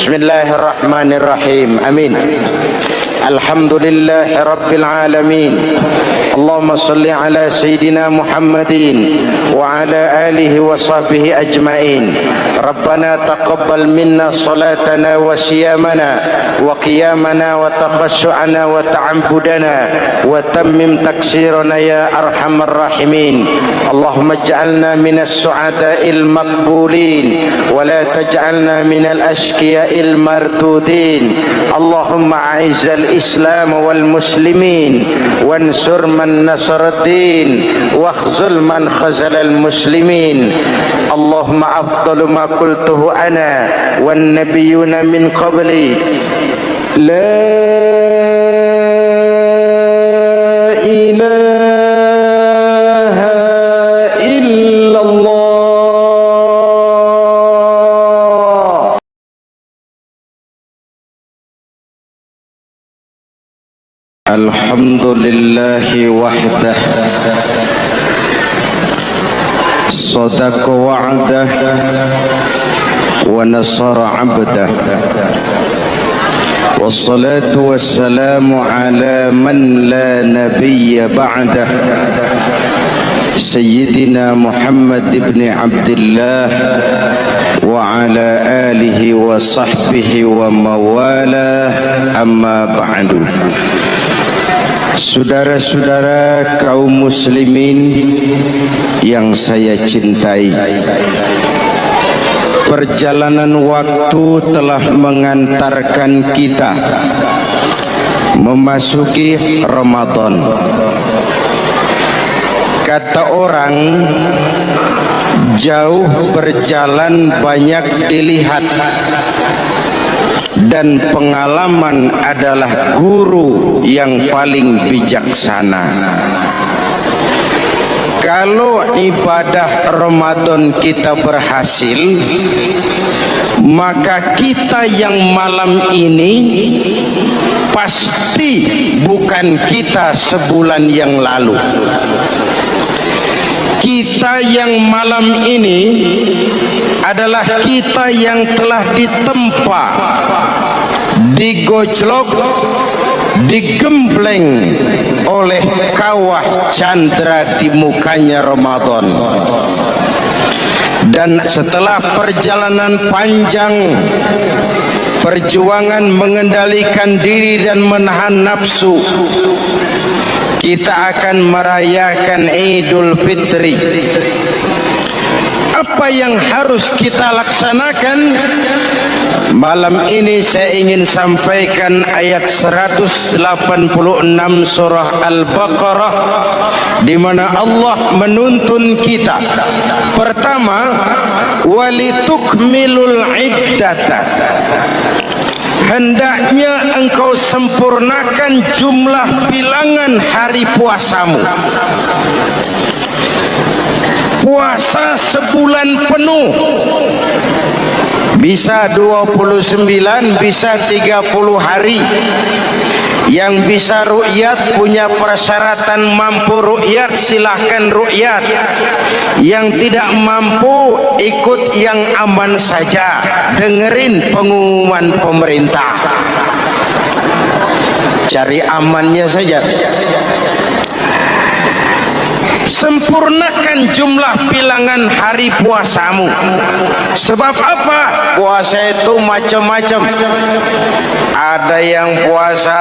Bismillahirrahmanirrahim. Amin. Alhamdulillahi Rabbil Alamin. Allahumma salli ala Sayyidina Muhammadin wa ala alihi wa sahbihi ajma'in. Rabbana taqabbal minna salatana wa siyamana wa qiyamana wa takhassu'ana wa ta'ambudana wa tammim taksirana ya arhamar rahimin. Allahumma ij'alna minas su'ada'il maqbulin wa la taj'alna minal ashqiya'il mardudin. Allahumma a'izzal Islam wal muslimin wansur man nasaraddin wakhzul man khazalal muslimin. Allahumma afdalu ma qultuhu ana wan nabiyyuna min qabli la ilaha illallah. Alhamdulillahi wahdah sadaqa wa'dah wa nasara 'abdah wassalatu wassalamu ala man la nabiyya ba'dah Sayyidina Muhammad ibn Abdullah wa ala alihi wa sahbihi wa mawalah, amma ba'du. Saudara-saudara kaum muslimin yang saya cintai, perjalanan waktu telah mengantarkan kita memasuki Ramadan. Kata orang, jauh berjalan banyak dilihat, dan pengalaman adalah guru yang paling bijaksana. Kalau ibadah Ramadan kita berhasil, maka kita yang malam ini pasti bukan kita sebulan yang lalu. Kita yang malam ini adalah kita yang telah ditempa, digojlok, digembleng oleh kawah candra di mukanya Ramadan. Dan setelah perjalanan panjang, perjuangan mengendalikan diri dan menahan nafsu, kita akan merayakan Idul Fitri. Apa yang harus kita laksanakan? Malam ini saya ingin sampaikan ayat 186 surah Al-Baqarah, di mana Allah menuntun kita. Pertama, walitukmilul iddata. Hendaknya engkau sempurnakan jumlah bilangan hari puasamu. Puasa sebulan penuh, bisa 29, bisa 30 hari. Yang bisa ru'yat, punya persyaratan mampu ru'yat, silahkan ru'yat. Yang tidak mampu, ikut yang aman saja, dengerin pengumuman pemerintah, cari amannya saja. Sempurnakan jumlah bilangan hari puasamu. Sebab apa? Puasa itu macam-macam. Ada yang puasa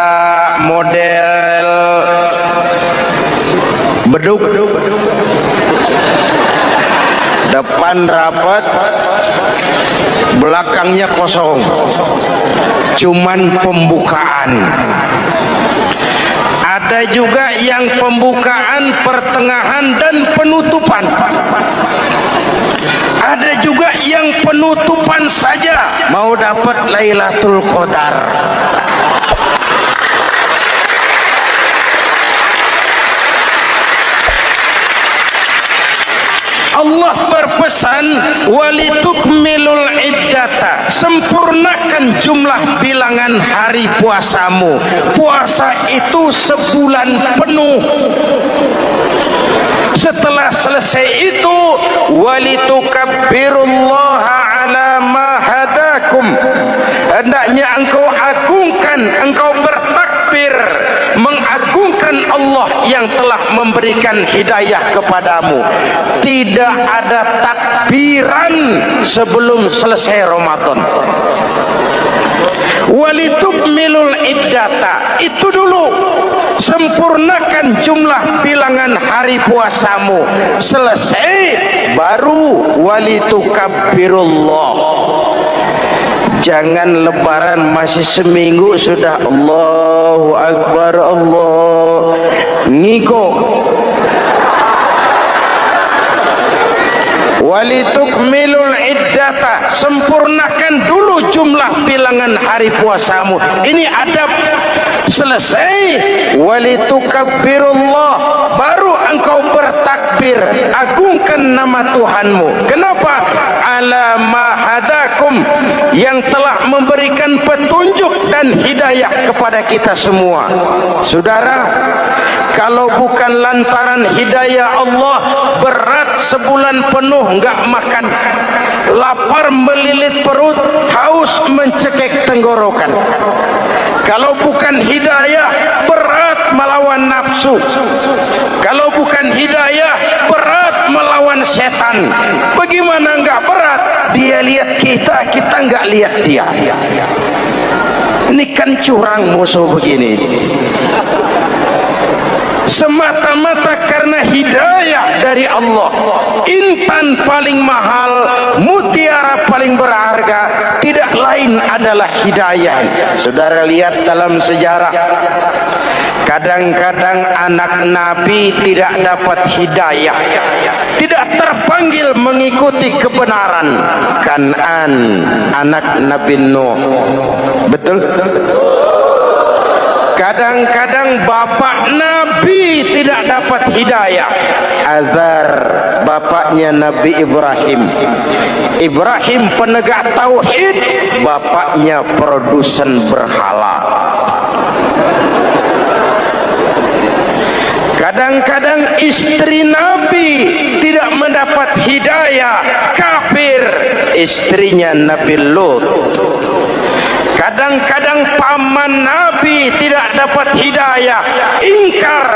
model beduk, depan rapat, belakangnya kosong, cuman pembukaan. Ada juga yang pembukaan, pertengahan, dan penutupan. Ada juga yang penutupan saja, mau dapat Lailatul Qadar. Allah berpesan, walitukmilul iddata, sempurnakan jumlah bilangan hari puasamu. Puasa itu sebulan penuh. Setelah selesai itu, walitukabbirullaha ala ma hadakum, hendaknya engkau agungkan, engkau bertakbir mengagungkan Allah yang telah memberikan hidayah kepadamu. Tidak ada takbiran sebelum selesai Ramadan. Walitukmilul iddata, itu dulu, sempurnakan jumlah bilangan hari puasamu. Selesai baru walitukabbirullah. Jangan lebaran masih seminggu sudah Allahu Akbar, Allah ngiko. Walitukmilul iddata, sempurnakan dulu jumlah bilangan hari puasamu. Ini adab. Selesai walitukabbirullah, baru engkau bertakbir, agungkan nama Tuhanmu. Kenapa? Ala ma hadakum, yang telah memberikan petunjuk dan hidayah kepada kita semua. Saudara, kalau bukan lantaran hidayah Allah, berat sebulan penuh enggak makan, lapar melilit perut, haus mencekik tenggorokan. Kalau bukan hidayah, berat melawan nafsu. Kalau bukan hidayah, berat melawan setan. Bagaimana enggak berat? Dia lihat kita, kita enggak lihat dia. Ini kan curang musuh begini. Semata-mata karena hidayah dari Allah. Intan paling mahal, mutiara paling berharga, tidak lain adalah hidayah. Saudara lihat dalam sejarah, kadang-kadang anak Nabi tidak dapat hidayah, tidak terpanggil mengikuti kebenaran. Kan'an, anak Nabi Nuh, betul? Kadang-kadang bapak Nabi tidak dapat hidayah. Azar, bapaknya Nabi Ibrahim. Ibrahim penegak tauhid, bapaknya produsen berhala. Kadang-kadang istri Nabi tidak mendapat hidayah, kafir. Istrinya Nabi Lut. Kadang-kadang paman Nabi tidak dapat hidayah, ingkar.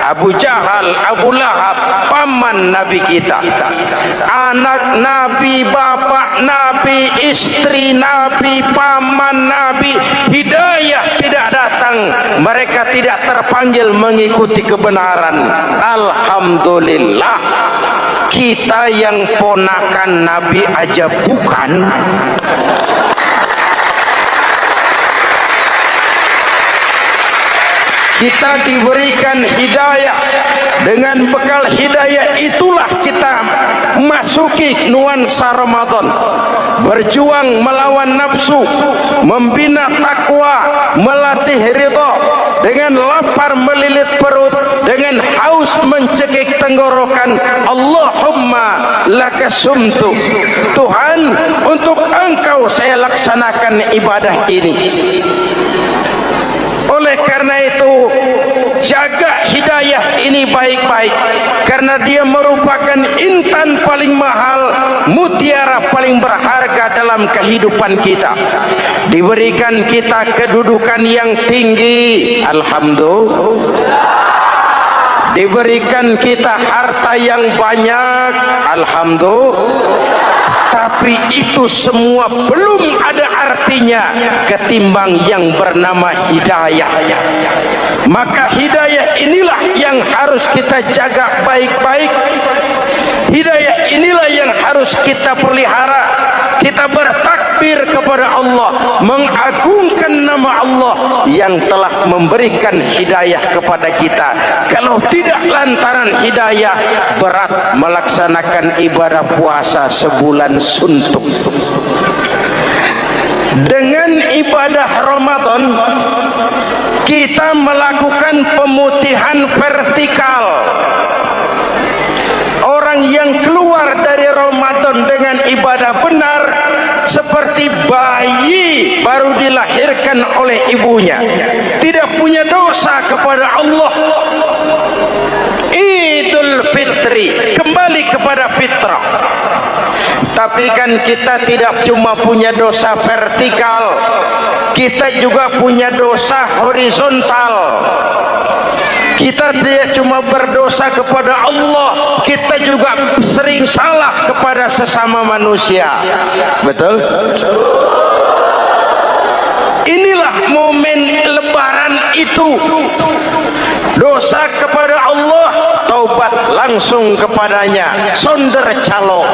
Abu Jahal, Abu Lahab, paman Nabi kita. Anak Nabi, bapak Nabi, istri Nabi, paman Nabi, hidayah tidak datang. Mereka tidak terpanggil mengikuti kebenaran. Alhamdulillah, kita yang ponakan Nabi aja bukan. Kita diberikan hidayah. Dengan bekal hidayah itulah kita masuki nuansa Ramadan. Berjuang melawan nafsu, membina takwa, melatih ridha. Dengan lapar melilit perut, dengan haus mencekik tenggorokan. Allahumma lakasumtu, Tuhan, untuk Engkau saya laksanakan ibadah ini. Oleh karena itu, jaga hidayah ini baik-baik, karena dia merupakan intan paling mahal, mutiara paling berharga dalam kehidupan kita. Diberikan kita kedudukan yang tinggi, alhamdulillah. Diberikan kita harta yang banyak, alhamdulillah. Tapi itu semua belum ada artinya ketimbang yang bernama hidayah. Maka hidayah inilah yang harus kita jaga baik-baik. Hidayah inilah yang harus kita pelihara. Kita bertakbir kepada Allah, mengagungkan nama Allah yang telah memberikan hidayah kepada kita. Kalau tidak lantaran hidayah, berat melaksanakan ibadah puasa sebulan suntuk. Dengan ibadah Ramadan, kita melakukan pemutihan vertikal. Orang yang keluar dari Ramadan dengan ibadah benar seperti bayi baru dilahirkan oleh ibunya, tidak punya dosa kepada Allah. Idul Fitri, kembali kepada fitrah. Tapi perhatikan, kita tidak cuma punya dosa vertikal, kita juga punya dosa horizontal. Kita tidak cuma berdosa kepada Allah, kita juga sering salah kepada sesama manusia. Betul? Inilah momen lebaran itu. Dosa kepada Allah, taubat langsung kepadanya, sonder calo.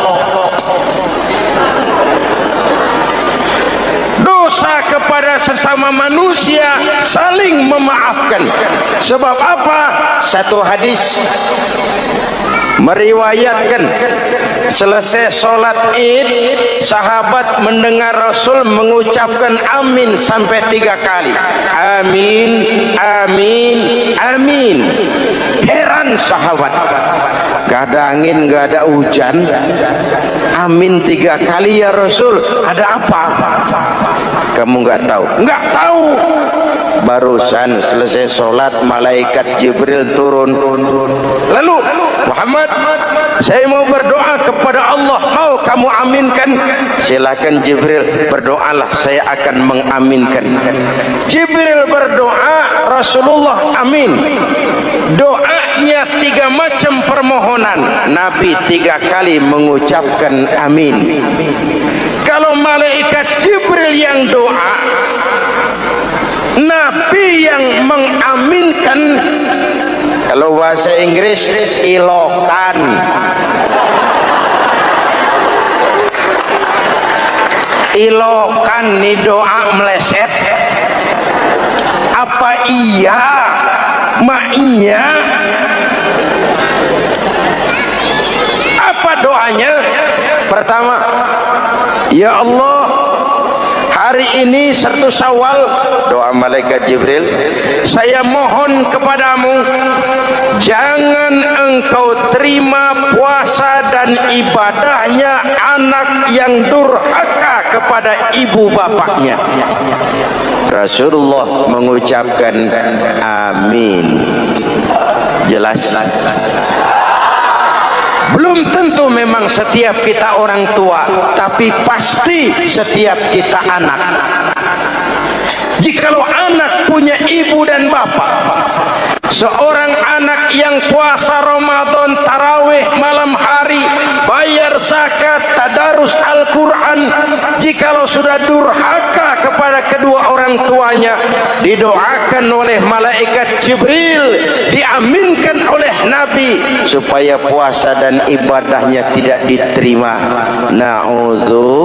Dosa kepada sesama manusia, saling memaafkan. Sebab apa? Satu hadis meriwayatkan, selesai sholat id, sahabat mendengar Rasul mengucapkan amin sampai 3 kali. Amin, amin, amin. Heran sahabat, gak ada angin, gak ada hujan, amin 3 kali ya Rasul, ada apa? Kamu nggak tahu? Nggak tahu. Barusan selesai sholat, malaikat Jibril turun. Lalu Muhammad, saya mau berdoa kepada Allah, mau kamu aminkan? Silakan Jibril, berdoalah, saya akan mengaminkan. Jibril berdoa, Rasulullah amin. Doanya 3 macam permohonan, Nabi 3 kali mengucapkan amin. Kalau malaikat Jibril yang doa, Nabi yang mengaminkan. Kalau bahasa Inggris, ilokan. Ilokan nih doa meleset. Apa iya? Maknya apa doanya? Pertama, ya Allah, hari ini 1 Syawal, doa malaikat Jibril, saya mohon kepadamu, jangan engkau terima puasa dan ibadahnya anak yang durhaka kepada ibu bapaknya. Rasulullah mengucapkan amin. Jelas? Belum tentu memang setiap kita orang tua, tapi pasti setiap kita anak. Jikalau anak punya ibu dan bapak, seorang anak yang puasa Ramadan, tarawih malam hari, bayar zakat, tadarus Al-Quran, jikalau sudah durhaka kepada kedua orang tuanya, didoakan oleh malaikat Jibril, diaminkan oleh Nabi supaya puasa dan ibadahnya tidak diterima. Na'udzu.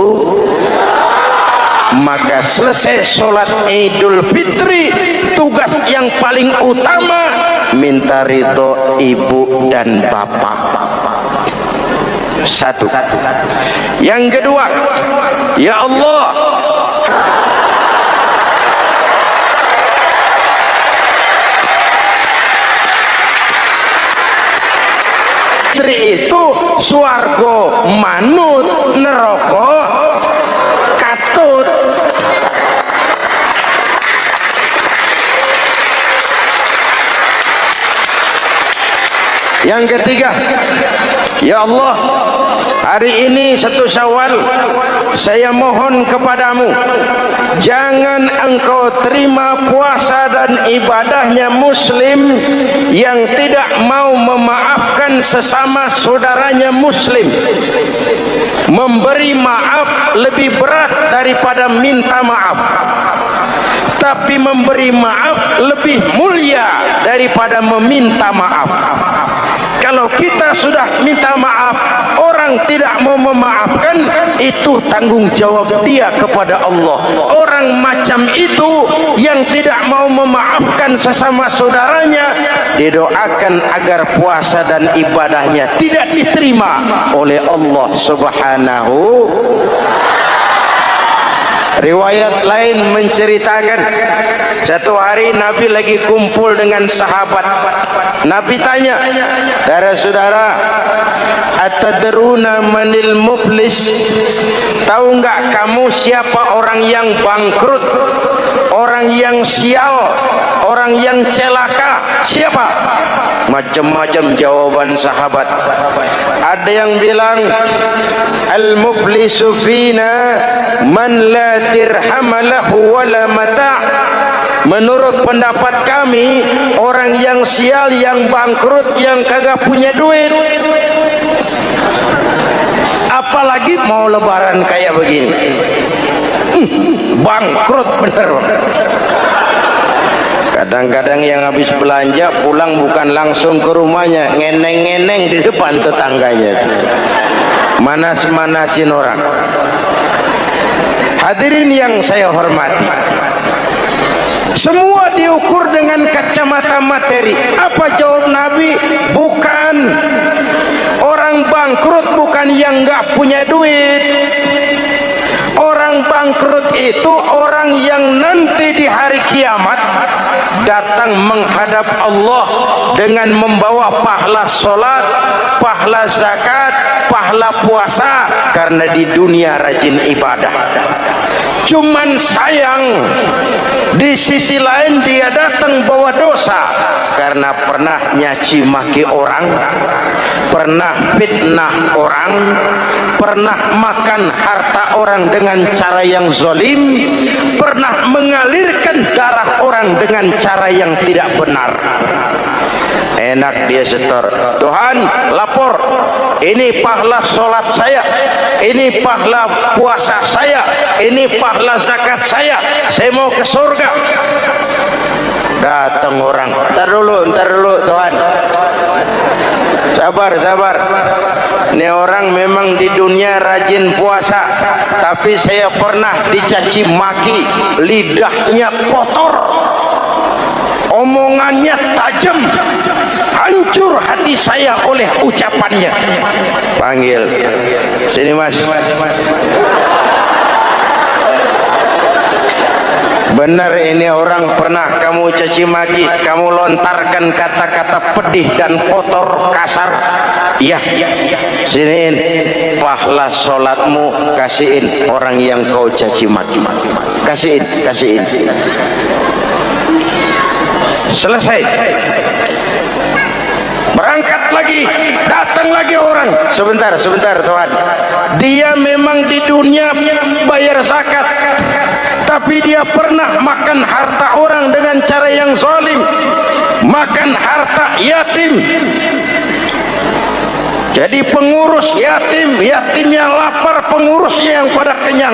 Maka selesai sholat Idul Fitri, tugas yang paling utama minta ridho ibu dan bapak. Satu. Yang kedua, ya Allah, istri itu swarga manut, neraka katut. Yang ketiga, ya Allah, hari ini 1 Syawal, saya mohon kepadamu, jangan engkau terima puasa dan ibadahnya muslim yang tidak mau memaafkan sesama saudaranya muslim. Memberi maaf lebih berat daripada minta maaf, tapi memberi maaf lebih mulia daripada meminta maaf. Kalau kita sudah minta maaf, orang tidak mau memaafkan, itu tanggung jawab dia kepada Allah. Orang macam itu yang tidak mau memaafkan sesama saudaranya, didoakan agar puasa dan ibadahnya tidak diterima oleh Allah Subhanahu. Riwayat lain menceritakan, satu hari Nabi lagi kumpul dengan sahabat. Nabi tanya, saudara-saudara, atadruna manil muflis? Tahu enggak kamu siapa orang yang bangkrut, orang yang sial, orang yang celaka? Siapa? Macam-macam jawaban sahabat. Ada yang bilang al-muflisu fina man la dirham lahu wala mata'. Menurut pendapat kami, orang yang sial, yang bangkrut, yang kagak punya duit. Apalagi mau lebaran kayak begini, bangkrut bener. Kadang-kadang yang habis belanja pulang bukan langsung ke rumahnya, ngeneng-ngeneng di depan tetangganya, manas-manasin orang. Hadirin yang saya hormati, semua diukur dengan kacamata materi. Apa jawab Nabi? Bukan. Orang bangkrut bukan yang nggak punya duit. Orang bangkrut itu orang yang nanti di hari kiamat datang menghadap Allah dengan membawa pahala sholat, pahala zakat, pahala puasa, karena di dunia rajin ibadah. Cuman sayang, di sisi lain dia datang bawa dosa karena pernah nyaci maki orang, pernah fitnah orang, pernah makan harta orang dengan cara yang zalim, pernah mengalirkan darah orang dengan cara yang tidak benar. Enak dia setor, Tuhan lapor, ini pahala sholat saya, ini pahala puasa saya, ini pahala zakat saya mau ke surga. Datang orang, ntar dulu Tuhan, sabar. Ini orang memang di dunia rajin puasa, tapi saya pernah dicaci maki, lidahnya kotor, omongannya tajam, hancur hati saya oleh ucapannya. Panggil sini mas. Benar ini orang pernah kamu caci maki, kamu lontarkan kata-kata pedih dan kotor kasar. Iya, siniin pahala sholatmu, kasihin orang yang kau caci maki, kasihin. Selesai. Berangkat lagi, datang lagi orang. Sebentar Tuhan. Dia memang di dunia bayar zakat, tapi dia pernah makan harta orang dengan cara yang zalim, makan harta yatim. Jadi pengurus yatim yang lapar, pengurusnya yang pada kenyang.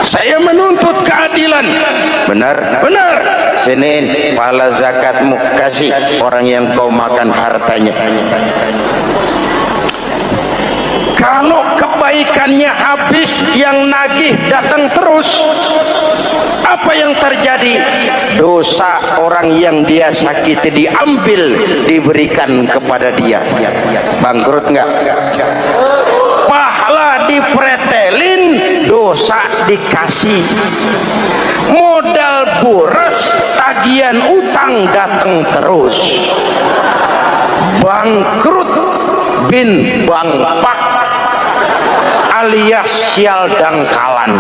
Saya menuntut keadilan. Benar. Sini pahala zakatmu, kasih orang yang kau makan hartanya. Kalau kebaikannya habis, yang nagih datang terus, apa yang terjadi? Dosa orang yang dia sakiti diambil, diberikan kepada dia. Bangkrut enggak? Pahala dipretelin, dosa dikasih. Modal boros, tagihan utang datang terus. Bangkrut bin bangpak alias sial dangkalan.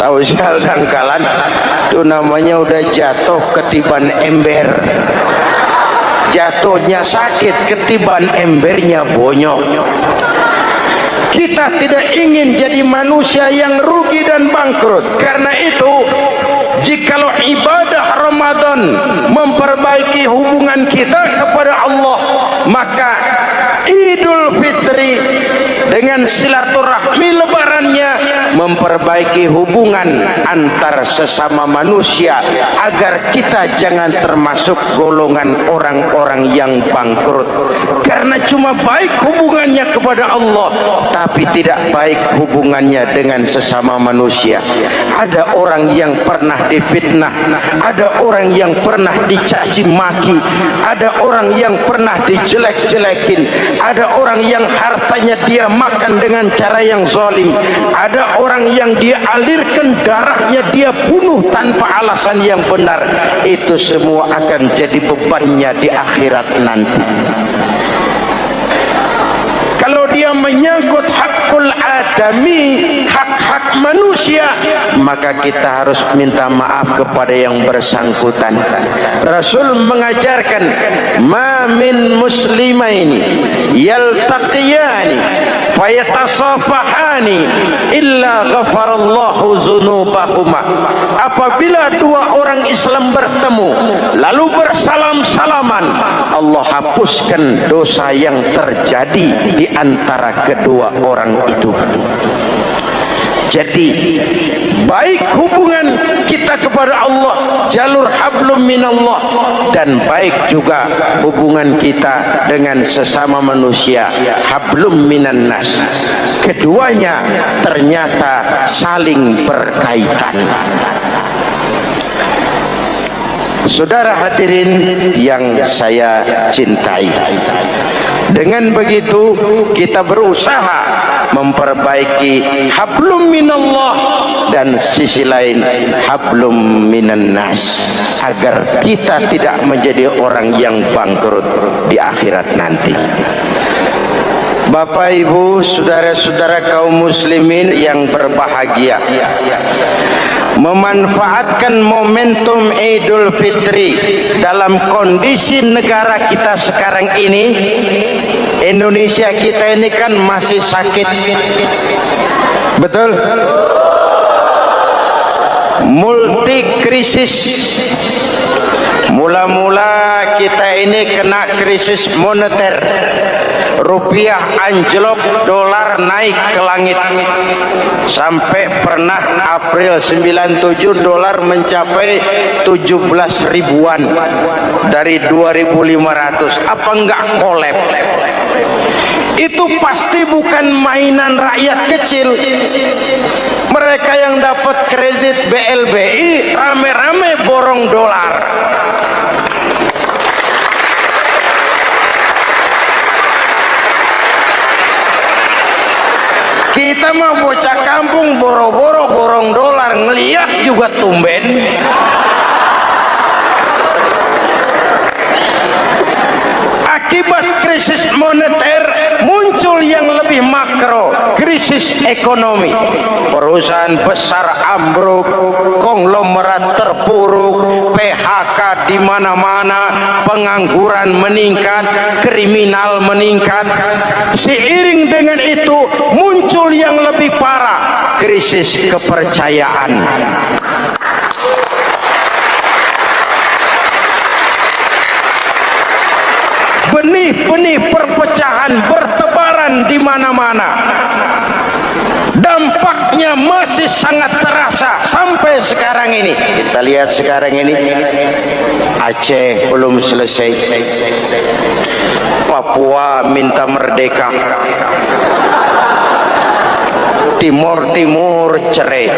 Tahu sial dangkalan? Itu namanya udah jatuh ketiban ember. Jatuhnya sakit, ketiban embernya bonyok. Kita tidak ingin jadi manusia yang rugi dan bangkrut. Karena itu, jikalau ibadah Ramadan memperbaiki hubungan kita kepada Allah, maka Idul Fitri dengan silaturahmi lebarannya memperbaiki hubungan antar sesama manusia, agar kita jangan termasuk golongan orang-orang yang bangkrut. Karena cuma baik hubungannya kepada Allah, tapi tidak baik hubungannya dengan sesama manusia. Ada orang yang pernah difitnah, ada orang yang pernah dicaci maki, ada orang yang pernah dijelek-jelekin, ada orang yang hartanya dia makan dengan cara yang zalim, ada orang yang dia alirkan darahnya, dia bunuh tanpa alasan yang benar. Itu semua akan jadi bebannya di akhirat nanti. Kalau dia menyangkut hak hakul adami, hak-hak manusia, maka kita harus minta maaf kepada yang bersangkutan. Rasul mengajarkan, ma min muslimaini yaltaqiyani fayatasafahani illa ghafarallahu dzunubahuma. Apabila dua orang Islam bertemu lalu bersalam-salaman, Allah hapuskan dosa yang terjadi di antara kedua orang itu. Jadi baik hubungan kita kepada Allah, jalur hablum minallah, dan baik juga hubungan kita dengan sesama manusia, hablum minan nas. Keduanya ternyata saling berkaitan. Saudara hadirin yang saya cintai, dengan begitu kita berusaha memperbaiki hablum minallah dan sisi lain hablum minan nas, agar kita tidak menjadi orang yang bangkrut di akhirat nanti. Bapak Ibu, saudara-saudara kaum muslimin yang berbahagia, memanfaatkan momentum Idul Fitri dalam kondisi negara kita sekarang ini. Indonesia kita ini kan masih sakit, betul? Multi krisis. Mula-mula kita ini kena krisis moneter, rupiah anjlok, dolar naik ke langit, sampai pernah April 97 dolar mencapai 17 ribuan dari 2.500. Apa enggak kolab? Itu pasti bukan mainan rakyat kecil. Mereka yang dapat kredit BLBI rame-rame borong dolar. Kita mah bocah kampung boro-boro borong dolar, ngeliat juga tumben. Akibat krisis moneter muncul yang lebih makro, krisis ekonomi. Perusahaan besar ambruk, konglomerat terpuruk, PHK di mana-mana, pengangguran meningkat, kriminal meningkat. Seiring dengan itu muncul yang lebih parah, krisis kepercayaan. Benih-benih perpecahan bertebaran di mana-mana. Dampaknya masih sangat terasa sampai sekarang ini. Kita lihat sekarang ini, Aceh belum selesai, Papua minta merdeka, Timur cerai.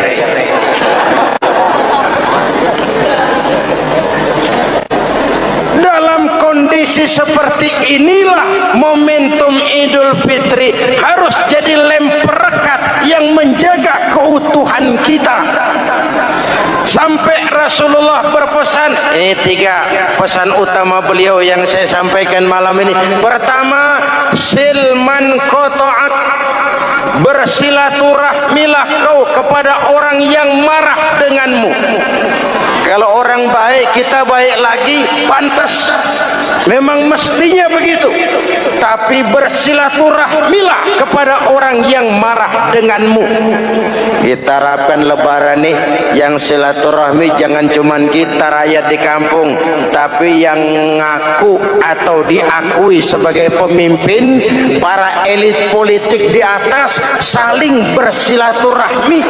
Dalam kondisi seperti inilah momentum Idul Fitri harus jadi lem perekat yang menjaga keutuhan kita. Sampai Rasulullah berpesan, ini 3 pesan utama beliau yang saya sampaikan malam ini. Pertama, silman qata'ak, bersilaturahmilah kau kepada orang yang marah denganmu. Kalau orang baik, kita baik lagi, pantas, memang mestinya begitu. Tapi bersilaturahmilah kepada orang yang marah denganmu. Kita harapkan lebaran nih, yang silaturahmi jangan cuman kita rakyat di kampung, tapi yang ngaku atau diakui sebagai pemimpin, para elit politik di atas saling bersilaturahmi.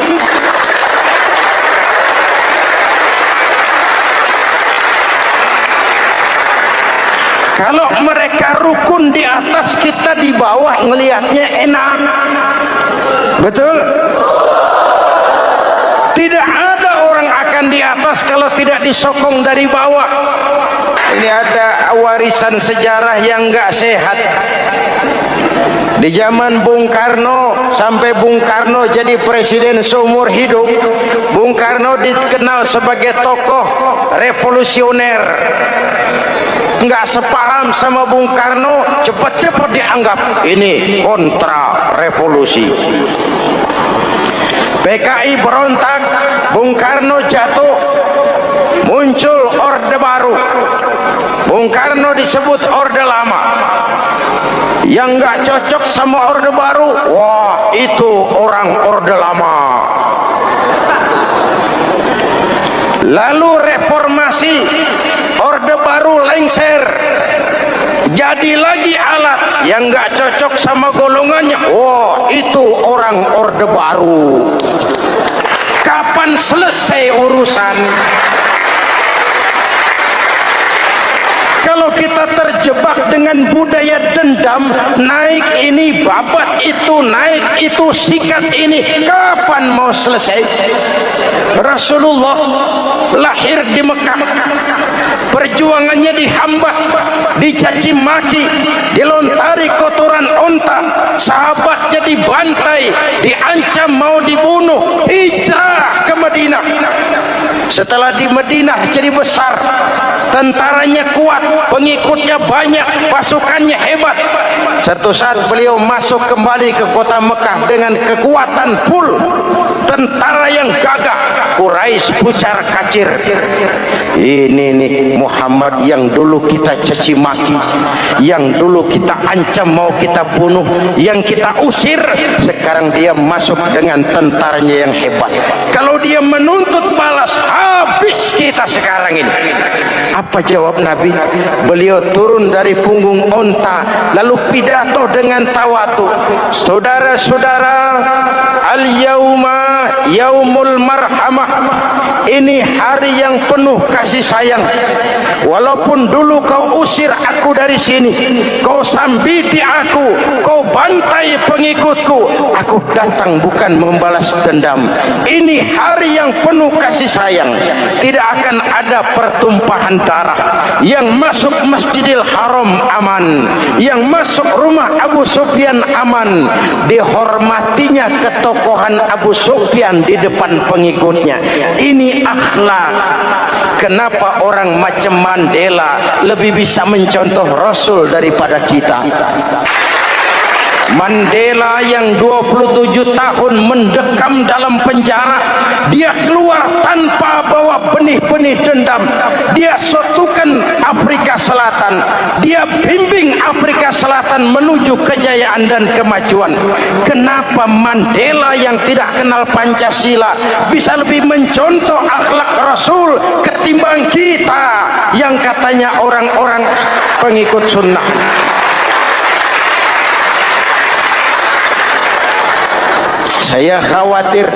Kalau mereka rukun di atas, kita di bawah ngelihatnya enak. Betul? Tidak ada orang akan di atas kalau tidak disokong dari bawah. Ini ada warisan sejarah yang enggak sehat. Di zaman Bung Karno, sampai Bung Karno jadi presiden seumur hidup, Bung Karno dikenal sebagai tokoh revolusioner. Enggak sepaham sama Bung Karno, cepat-cepat dianggap ini kontra revolusi. PKI berontak, Bung Karno jatuh, muncul Orde Baru. Bung Karno disebut Orde Lama. Yang nggak cocok sama Orde Baru, wah itu orang Orde Lama. Lalu reformasi, Orde Baru lengser, jadi lagi alat yang nggak cocok sama golongannya, wah itu orang Orde Baru. Kapan selesai urusan? Kalau kita terjebak dengan budaya dendam, naik ini babat itu, naik itu sikat ini, kapan mau selesai? Rasulullah lahir di Mekah, perjuangannya dihambat, dicaci maki, dilontari kotoran onta, sahabatnya dibantai, diancam mau dibunuh, hijrah ke Madinah. Setelah di Madinah jadi besar, tentaranya kuat, pengikutnya banyak, pasukannya hebat. Satu saat beliau masuk kembali ke kota Mekah dengan kekuatan full, tentara yang gagah, Quraisy pucar kacir. Ini nih Muhammad yang dulu kita caci maki, yang dulu kita ancam mau kita bunuh, yang kita usir, sekarang dia masuk dengan tentaranya yang hebat. Kalau dia menuntut balas, habis kita sekarang ini. Apa jawab Nabi? Beliau turun dari punggung onta, lalu pidato dengan tawadu. Saudara-saudara, al-yauma yaumul marhamah. Ini hari yang penuh kasih sayang. Walaupun dulu kau usir aku dari sini, kau sambiti aku, kau bantai pengikutku, aku datang bukan membalas dendam. Ini hari yang penuh kasih sayang. Tidak akan ada pertumpahan darah. Yang masuk Masjidil Haram aman, yang masuk rumah Abu Sufyan aman. Dihormatinya ketokohan Abu Sufyan di depan pengikutnya. Ini akhlak. Kenapa orang macam Mandela lebih bisa mencontoh Rasul daripada kita? Mandela yang 27 tahun mendekam dalam penjara, dia keluar tanpa bawa benih-benih dendam. Dia satukan Afrika Selatan, dia bimbing Afrika Selatan menuju kejayaan dan kemajuan. Kenapa Mandela yang tidak kenal Pancasila bisa lebih mencontoh akhlak Rasul ketimbang kita yang katanya orang-orang pengikut sunnah? Saya khawatir,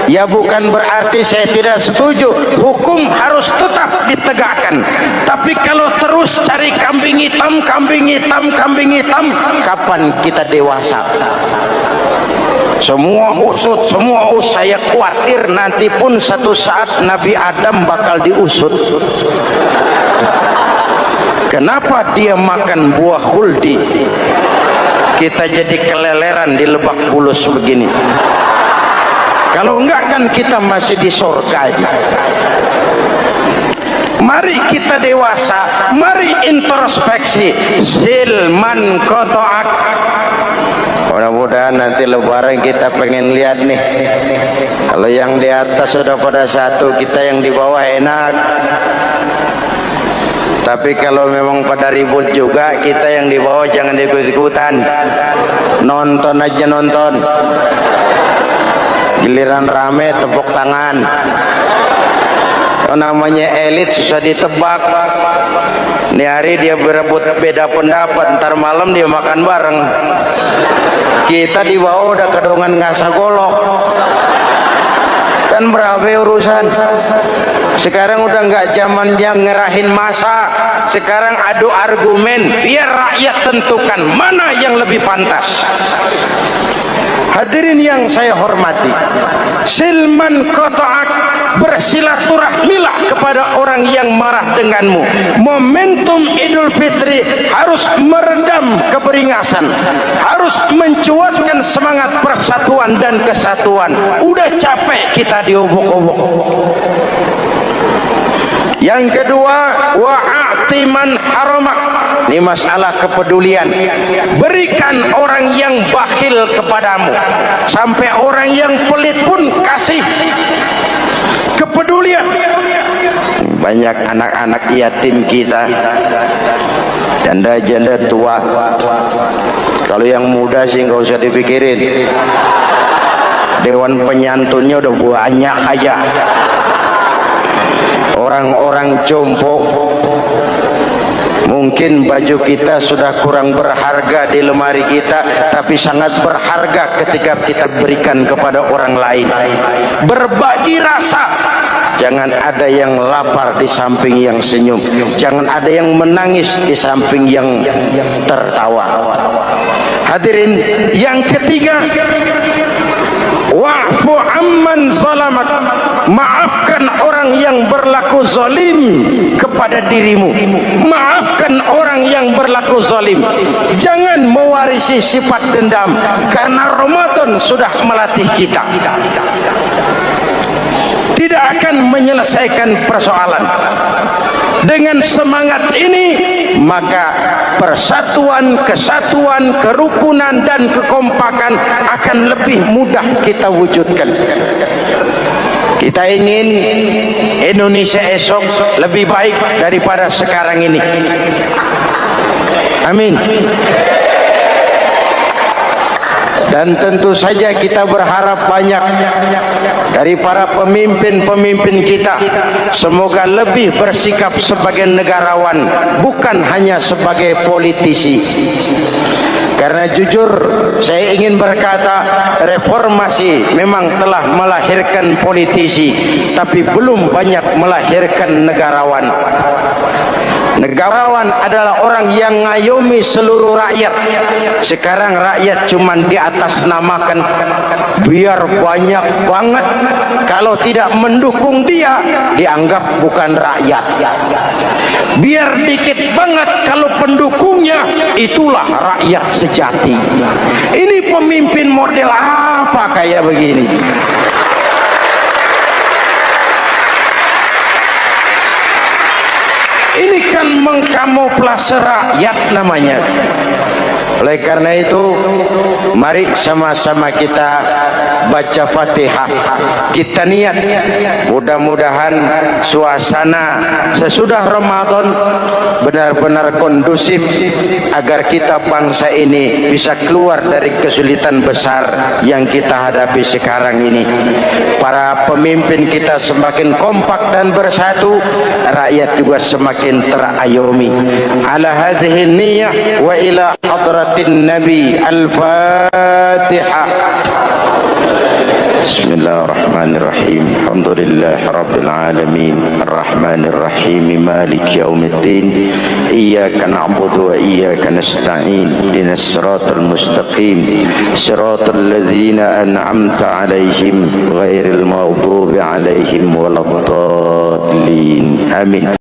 ya bukan berarti saya tidak setuju, hukum harus tetap ditegakkan. Tapi kalau terus cari kambing hitam, kambing hitam, kambing hitam, kapan kita dewasa? Semua usut, saya khawatir nanti pun satu saat Nabi Adam bakal diusut. Kenapa dia makan buah khuldi? Kita jadi keleleran di Lebak Bulus begini. Kalau enggak kan kita masih di surga aja. Mari kita dewasa, mari introspeksi. Silman kotoak. Mudah-mudahan nanti lebaran kita pengen lihat nih. Kalau yang di atas sudah pada satu, kita yang di bawah enak. Tapi kalau memang pada ribut juga, kita yang di bawah jangan ikut-ikutan. Nonton aja nonton. Giliran rame tepuk tangan. Namanya elit susah ditebak. Ini hari dia berebut beda pendapat, ntar malam dia makan bareng. Kita di bawah udah kedongan ngasa golok. Kan berapa urusan? Sekarang udah nggak zamannya ngerahin masa. Sekarang adu argumen, biar rakyat tentukan mana yang lebih pantas. Hadirin yang saya hormati, silman qata'ak, bersilaturahmilah kepada orang yang marah denganmu. Momentum Idul Fitri harus meredam keberingasan, harus mencuatkan semangat persatuan dan kesatuan. Udah capek kita diobok-obok. Yang kedua, wa'atiman haramak, Ini masalah kepedulian. Berikan orang yang bakhil kepadamu, sampai orang yang pelit pun kasih kepedulian. Banyak anak-anak yatim kita, janda-janda tua. Kalau yang muda sih nggak usah dipikirin, dewan penyantunnya udah banyak aja. Orang-orang jompo, mungkin baju kita sudah kurang berharga di lemari kita, tapi sangat berharga ketika kita berikan kepada orang lain. Berbagi rasa. Jangan ada yang lapar di samping yang senyum. Jangan ada yang menangis di samping yang tertawa. Hadirin, yang ketiga, wa'fu amman zalamak. Maafkan orang yang berlaku zalim kepada dirimu. Maafkan orang yang berlaku zalim. Jangan mewarisi sifat dendam, karena Ramadan sudah melatih kita. Tidak akan menyelesaikan persoalan. Dengan semangat ini, maka persatuan, kesatuan, kerukunan dan kekompakan akan lebih mudah kita wujudkan. Kita ingin Indonesia esok lebih baik daripada sekarang ini. Amin. Dan tentu saja kita berharap banyak dari para pemimpin-pemimpin kita. Semoga lebih bersikap sebagai negarawan, bukan hanya sebagai politisi. Karena jujur saya ingin berkata, reformasi memang telah melahirkan politisi, tapi belum banyak melahirkan negarawan. Negarawan adalah orang yang ngayomi seluruh rakyat. Sekarang rakyat cuman di atas namakan, biar banyak banget. Kalau tidak mendukung dia, dianggap bukan rakyat. Biar dikit banget, kalau pendukungnya, itulah rakyat sejati. Ini pemimpin model apa kayak begini? Ini kan mengkamuflase rakyat namanya. Oleh karena itu, mari sama-sama kita baca Fatihah. Kita niat, mudah-mudahan suasana sesudah Ramadan benar-benar kondusif, agar kita bangsa ini bisa keluar dari kesulitan besar yang kita hadapi sekarang ini. Para pemimpin kita semakin kompak dan bersatu, rakyat juga semakin terayomi. Ala hadhihi niyyah wa ila hadratin Nabi. Al-Fatihah. Bismillahirrahmanirrahim. Alhamdulillah Rabbil Alamin, Ar-Rahmanirrahim, Malik Yawmiddin. Iyyaka na'budu wa iyyaka nasta'in. Ihdinas siratal mustaqim, siratal ladzina an'amta 'alaihim ghairil maghdubi 'alaihim waladdallin. Amin.